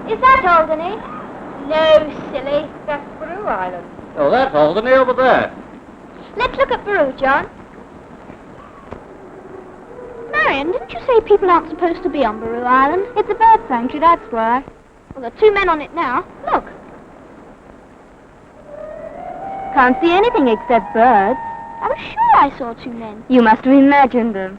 Is that Alderney? No, silly. That's Peru Island. Oh, that's Alderney over there. Let's look at Peru, John. Marion, didn't you say people aren't supposed to be on Peru Island? It's a bird sanctuary, that's why. Well, there are 2 men on it now. Look. Can't see anything except birds. I was sure I saw 2 men. You must have imagined them.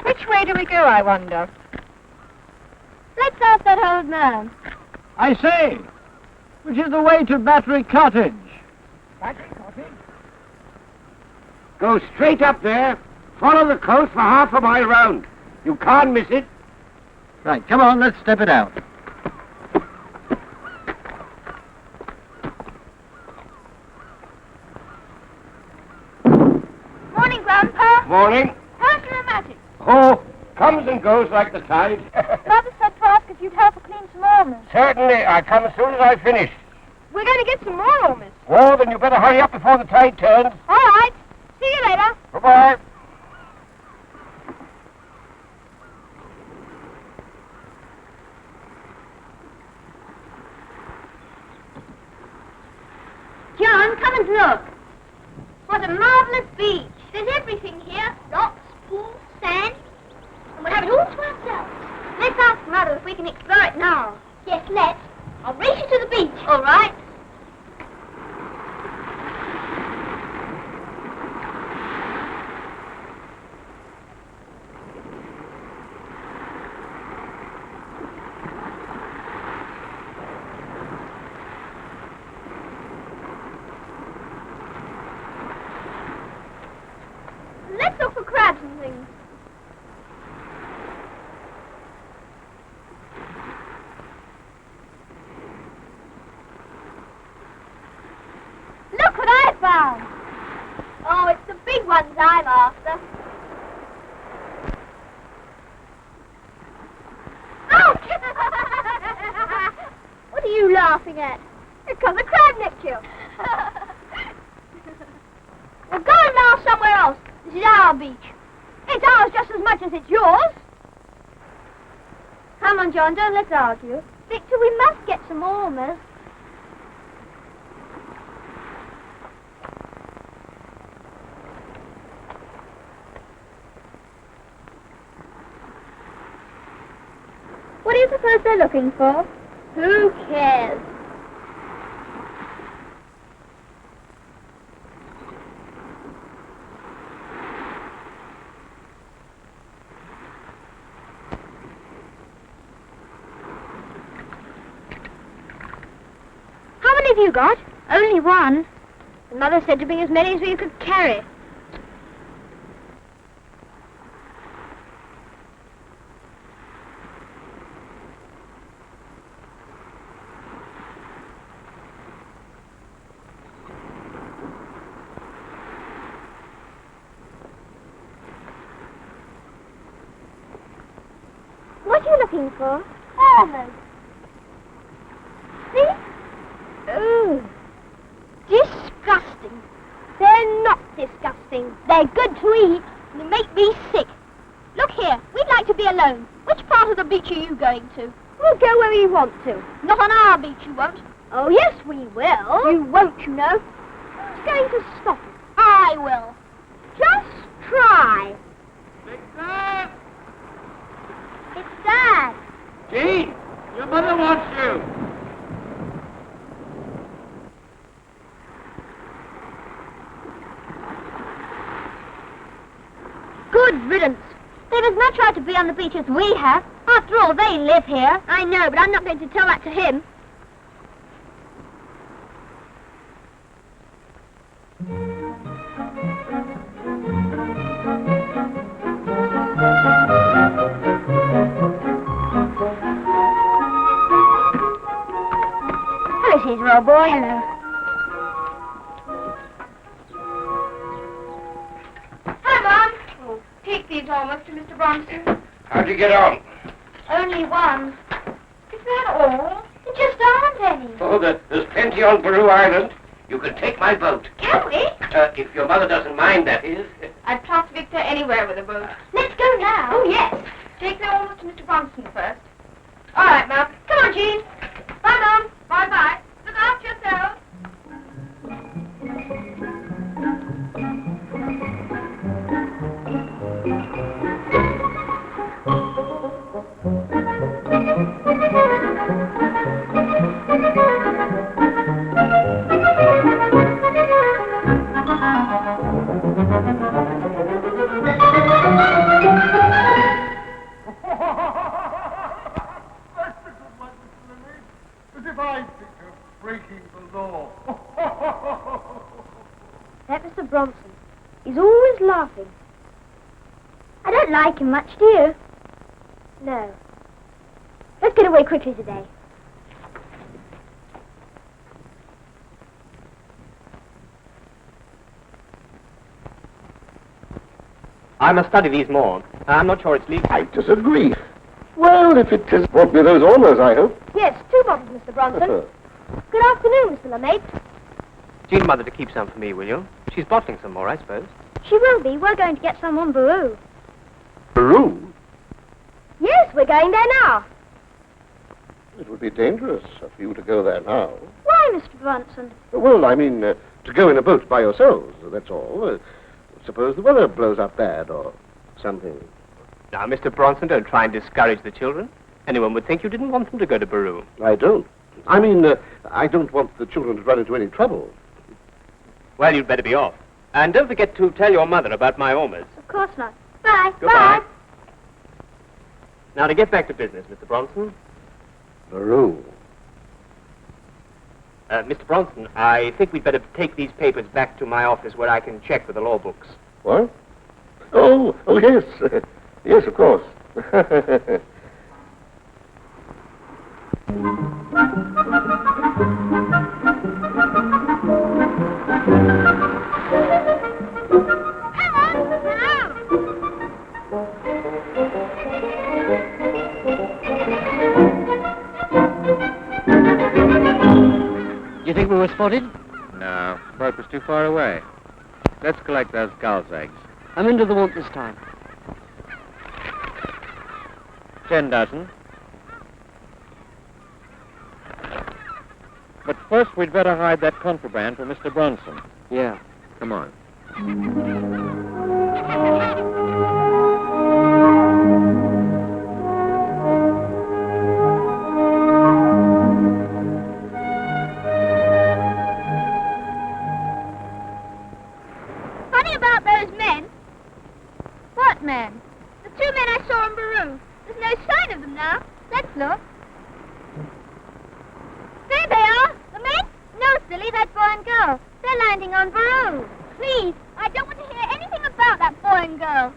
Which way do we go, I wonder? Let's ask that old man. I say, which is the way to Battery Cottage? Battery Cottage? Go straight up there. Follow the coast for half a mile round. You can't miss it. Right, come on, let's step it out. Morning, Grandpa. Morning. How's the rheumatic? Oh, comes and goes like the tide. Mother said to ask if you'd help her clean some almonds. Certainly, I come as soon as I finish. We're going to get some more almonds. Oh, then you better hurry up before the tide turns. All right. See you later. Goodbye. John, come and look. What a marvellous beach. There's everything here. Rocks, pools, sand. And we'll have it all to ourselves. Let's ask Mother if we can explore it now. Yes, let's. I'll race you to the beach. All right. Let's look for crabs and things. Look what I found. Oh, it's the big ones I'm after. Oh! What are you laughing at? Because a crab nipped you. Well, go and laugh somewhere else. This is our beach. It's ours just as much as it's yours. Come on, John, don't let's argue. Victor, we must get some almonds. What do you suppose they're looking for? Who cares? How many have you got? Only one. The mother said to bring as many as you could carry. What are you looking for? Almonds. See? Ooh. Disgusting. They're not disgusting. They're good to eat. They make me sick. Look here, we'd like to be alone. Which part of the beach are you going to? We'll go where we want to. Not on our beach, you won't. Oh, yes, we will. You won't, you know. Who's going to stop us? I will. Just try. Victor! It's Dad. Jean, your mother wants you. Good riddance. They've as much right to be on the beach as we have. After all, they live here. I know, but I'm not going to tell that to him. Hello, Caesar, old boy. Hello. Hello, Mum. Oh, take these almost to Mr. Bronson. How'd you get on? Only one. Is that all? There just aren't any. Oh, there's plenty on Peru Island. You can take my boat. Can we? If your mother doesn't mind, that is. I'd trust Victor anywhere with a boat. Let's go now. Oh, yes. Take them almost to Mr. Bronson first. All right, Mum. Come on, Jean. Bye, Mum. Bye-bye. Look after yourself. As if I think of breaking the law. That Mr. Bronson. He's always laughing. I don't like him much, do you? No. Let's get away quickly today. I must study these more. I'm not sure it's legal. I disagree. Well, if it is, brought me those honors, I hope. Yes, 2 bottles, Mr. Bronson. Good afternoon, Mr. LeMaitre. Jean, mother, to keep some for me, will you? She's bottling some more, I suppose. She will be. We're going to get some on Peru. Peru? Yes, we're going there now. It would be dangerous for you to go there now. Why, Mr. Bronson? Well, I mean, to go in a boat by yourselves, that's all. Suppose the weather blows up bad or something. Now, Mr. Bronson, don't try and discourage the children. Anyone would think you didn't want them to go to Peru. I don't. I mean, I don't want the children to run into any trouble. Well, you'd better be off. And don't forget to tell your mother about my almonds. Of course not. Bye. Goodbye. Now, to get back to business, Mr. Bronson. Peru. Mr. Bronson, I think we'd better take these papers back to my office where I can check with the law books. What? Oh, yes. Yes, of course. You think we were spotted? No, boat was too far away. Let's collect those gulls' eggs. How many do they want this time? 10 dozen. But first we'd better hide that contraband for Mr. Bronson. Yeah. Come on. Funny about those men. What men? The 2 men I saw in Peru. There's no sign of them now. Let's look. There they are. The men? No, silly, that boy and girl. They're landing on Peru. Please, I don't want to hear anything about that boy and girl.